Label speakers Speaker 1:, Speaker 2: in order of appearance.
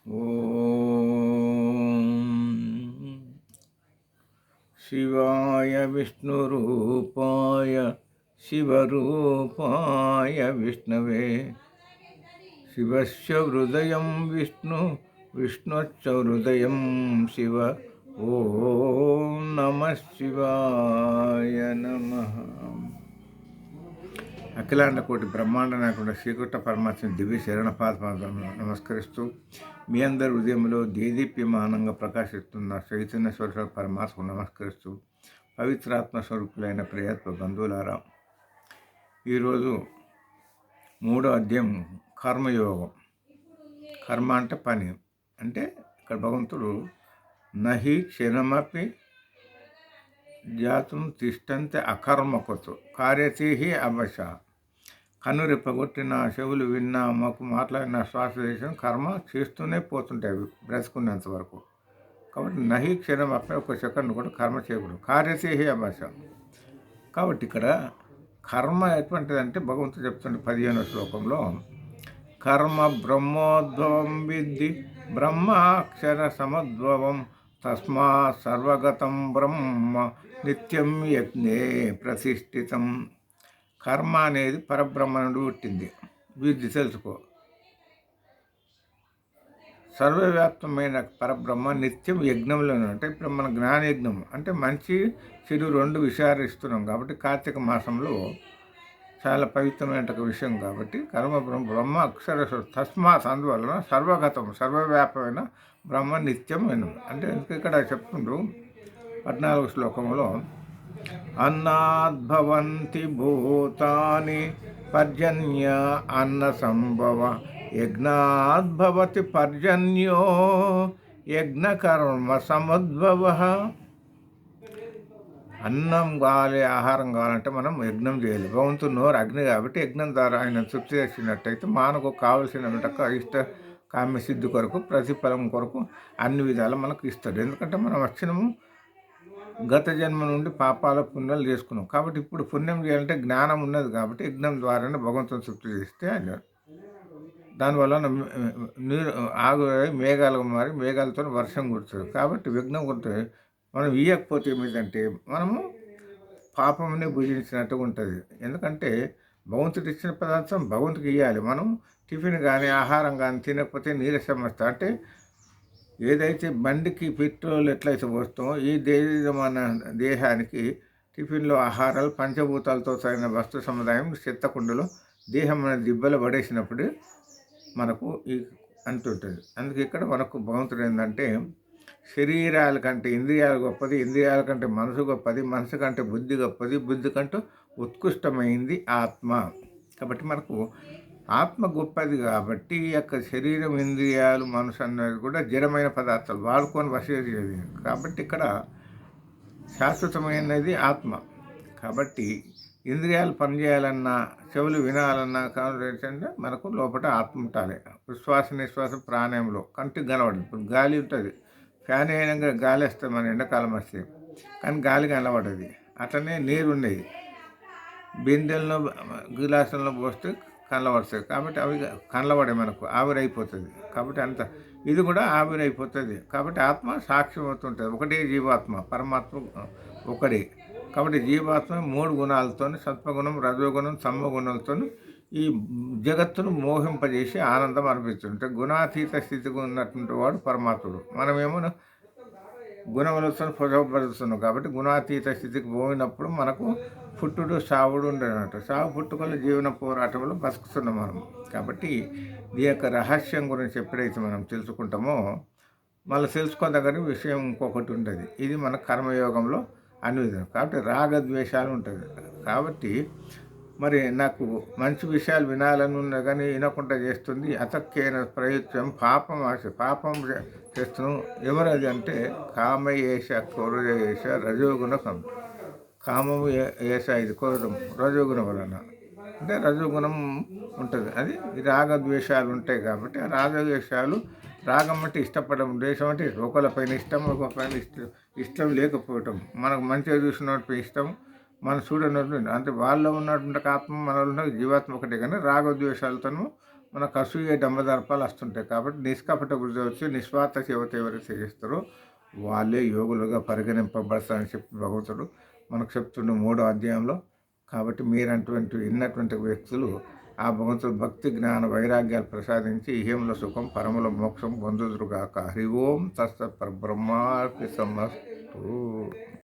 Speaker 1: ఓం శివాయ విష్ణురూపాయ శివరూపాయ విష్ణవే శివస్య హృదయం విష్ణు విష్ణుశ్చ హృదయం శివ. ఓం నమః శివాయ నమః. అఖిలాండ కోటి బ్రహ్మాండ నాయకుడు శ్రీకృష్ణ పరమాత్మ దివ్య శరణపాదపాదాలను నమస్కరిస్తూ మీ అందరి హృదయంలో దేదీప్యమానంగా ప్రకాశిస్తున్న చైతన్య స్వరూప పరమాత్మకు నమస్కరిస్తూ పవిత్రాత్మ స్వరూపులైన ప్రియాత్మ బంధువులారా, ఈరోజు 3వ అధ్యాయం కర్మయోగం. కర్మ అంటే పని. అంటే ఇక్కడ భగవంతుడు నహి క్షణమపి జాతం తిష్టంతే అకర్మకొచ్చు కార్యతీహి అవశ. కన్ను రెప్పగొట్టిన, చెవులు విన్నా, మాకు మాట్లాడిన, శ్వాస చేసిన కర్మ చేస్తూనే పోతుంటాయి బ్రతుకున్నంత వరకు. కాబట్టి నహి క్షణం అప్పుడే ఒక సెకండ్ కూడా కర్మ చేయకూడదు. కార్యతీహి అవశ. కాబట్టి ఇక్కడ కర్మ ఎటువంటిదంటే భగవంతుడు చెప్తుండే 15వ శ్లోకంలో, కర్మ బ్రహ్మోద్భవం విద్ధి బ్రహ్మాక్షర సముద్భవం తస్మా సర్వగతం బ్రహ్మ నిత్యం యజ్ఞే ప్రతిష్ఠితం. కర్మ అనేది పరబ్రహ్మ నుండి పుట్టింది. విద్ధి తెలుసుకో. సర్వవ్యాప్తమైన పరబ్రహ్మ నిత్యం యజ్ఞంలోనే. అంటే ఇప్పుడు మన జ్ఞానయజ్ఞం అంటే మంచి చెడు 2 విచారిస్తున్నాం కాబట్టి కార్తీక మాసంలో చాలా పవిత్రమైన విషయం కాబట్టి కర్మ బ్రహ్మ అక్షర తస్మాత్ అందువలన సర్వగతం సర్వవ్యాపమైన బ్రహ్మ నిత్యం విను. అంటే ఇక్కడ చెప్తుండ్రు 14వ శ్లోకంలో, అన్నాద్భవంతి భూతాని పర్జన్య అన్న సంభవ యజ్ఞాద్భవతి పర్జన్యో యజ్ఞకర్మ సముద్భవ. అన్నం కావాలి, ఆహారం కావాలంటే మనం యజ్ఞం చేయాలి. భగవంతుడు నోరు అగ్ని కాబట్టి యజ్ఞం ద్వారా ఆయన తృప్తి చేసినట్టయితే మనకు కావలసిన ఇష్ట కామ్య సిద్ధి కొరకు, ప్రతిఫలం కొరకు అన్ని విధాలు మనకు ఇస్తాడు. ఎందుకంటే మనం వచ్చినము గత జన్మ నుండి పాపాల పుణ్యాలు చేసుకున్నాం కాబట్టి ఇప్పుడు పుణ్యం చేయాలంటే జ్ఞానం ఉన్నది కాబట్టి యజ్ఞం ద్వారానే భగవంతుని తృప్తి చేస్తే అన్నాడు. దానివల్ల నీరు ఆగు మేఘాలుగా మారి మేఘాలతో వర్షం కుడుతుంది. కాబట్టి విఘ్నం కుడుతుంది. మనం ఇయ్యకపోతే ఏమిటంటే మనము పాపంని భుజించినట్టుగా ఉంటుంది. ఎందుకంటే భగవంతుడు ఇచ్చిన పదార్థం భగవంతుడికి ఇవ్వాలి. మనం టిఫిన్ కానీ ఆహారం కానీ తినకపోతే నీరసం వస్తుంది. అంటే ఏదైతే బండికి పెట్రోల్ ఎట్లయితే పోస్తామో ఈ మన దేహానికి టిఫిన్లో ఆహారాలు పంచభూతాలతో సరైన వస్తు సముదాయం చెత్తకుండలో దేహం మన దిబ్బలు పడేసినప్పుడు మనకు ఈ అంటుంటుంది. అందుకే ఇక్కడ మనకు భగవంతుడు ఏంటంటే శరీరాల కంటే ఇంద్రియాలు గొప్పది, ఇంద్రియాల కంటే మనసు గొప్పది, మనసు కంటే బుద్ధి గొప్పది, బుద్ధి కంటే ఉత్కృష్టమైంది ఆత్మ. కాబట్టి మనకు ఆత్మ గొప్పది కాబట్టి ఈ యొక్క శరీరం, ఇంద్రియాలు, మనసు అనేది కూడా జడమైన పదార్థాలు వాడుకొని వసేది. కాబట్టి ఇక్కడ శాశ్వతమైనది ఆత్మ. కాబట్టి ఇంద్రియాలు పనిచేయాలన్నా, చెవులు వినాలన్నా కావాలంటే మనకు లోపల ఆత్మ ఉండాలి. విశ్వాస నిశ్వాస ప్రాణాయంలో కంటికి కనబడదు. ఇప్పుడు గాలి ఉంటుంది, ఫ్యాన్ అయినాక గాలి వస్తుంది మన ఎండాకాలం వస్తే, కానీ గాలి కనబడదు. అట్లనే నీరు ఉండేది, బిందెల్లో గిలాసుల్లో పోస్తే కనబడుతుంది. కాబట్టి అవి కనబడే మనకు ఆవిరైపోతుంది. కాబట్టి అంత ఇది కూడా ఆవిరైపోతుంది. కాబట్టి ఆత్మ సాక్ష్యం అవుతుంటుంది. ఒకటే జీవాత్మ, పరమాత్మ ఒకటే. కాబట్టి జీవాత్మ 3 గుణాలతో, సత్వగుణం, రజోగుణం, తమోగుణాలతో ఈ జగత్తును మోహింపజేసి ఆనందం అనిపిస్తుంటే గుణాతీత స్థితికి ఉన్నటువంటి వాడు పరమాత్ముడు. మనమేమో గుణములతో పొజపడుతున్నాం కాబట్టి గుణాతీత స్థితికి పోయినప్పుడు మనకు పుట్టుడు సావుడు ఉండనట్టు. సావు పుట్టుకల జీవన పోరాటంలో బతుకుతున్నాం మనం. కాబట్టి ఈ యొక్క రహస్యం గురించి ఎప్పుడైతే మనం తెలుసుకుంటామో మళ్ళీ తెలుసుకోదగ్గర విషయం ఇంకొకటి ఉంటుంది. ఇది మన కర్మయోగంలో అన్విధం. కాబట్టి రాగద్వేషాలు ఉంటుంది. కాబట్టి మరి నాకు మంచి విషయాలు వినాలని ఉన్నా కానీ వినకుండా చేస్తుంది. అతక్కైన ప్రయుత్నం పాపం ఆశ. పాపం చేస్తున్నాం. ఎవరది అంటే కామయేష క్రోధయేష రజోగుణ కామము ఏష, ఇది క్రోధం రజోగుణం వలన. అంటే రజోగుణం ఉంటుంది. అది రాగద్వేషాలు ఉంటాయి కాబట్టి ఆ రాగద్వేషాలు, రాగం అంటే ఇష్టపడడం, ద్వేషం అంటే ఒకళ్ళపైన ఇష్టం, ఒకపైన ఇష్టం లేకపోవటం, మనకు మంచిగా చూసినట్టు ఇష్టం, మనం చూడనట్టు. అంటే వాళ్ళలో ఉన్నటువంటి ఆత్మ మనలో ఉన్న జీవాత్మ ఒకటే. కానీ రాగద్వేషాలతో మనకు అసూయ డంబదర్పాలు వస్తుంటాయి. కాబట్టి నిష్కపట బుద్ధి వచ్చి నిస్వార్థ సేవతో ఎవరైతే చేస్తారో వాళ్ళే యోగులుగా పరిగణింపబడతారని చెప్పి భగవంతుడు మనకు చెప్తుండే 3వ అధ్యాయంలో. కాబట్టి మీరంటువంటి విన్నటువంటి వ్యక్తులు ఆ భగవంతుడు భక్తి జ్ఞాన వైరాగ్యాలు ప్రసాదించి ఇహంలో సుఖం పరముల మోక్షం పొందుదురుగాక. హరి ఓం తత్సత్ పరబ్రహ్మార్పితమస్తు.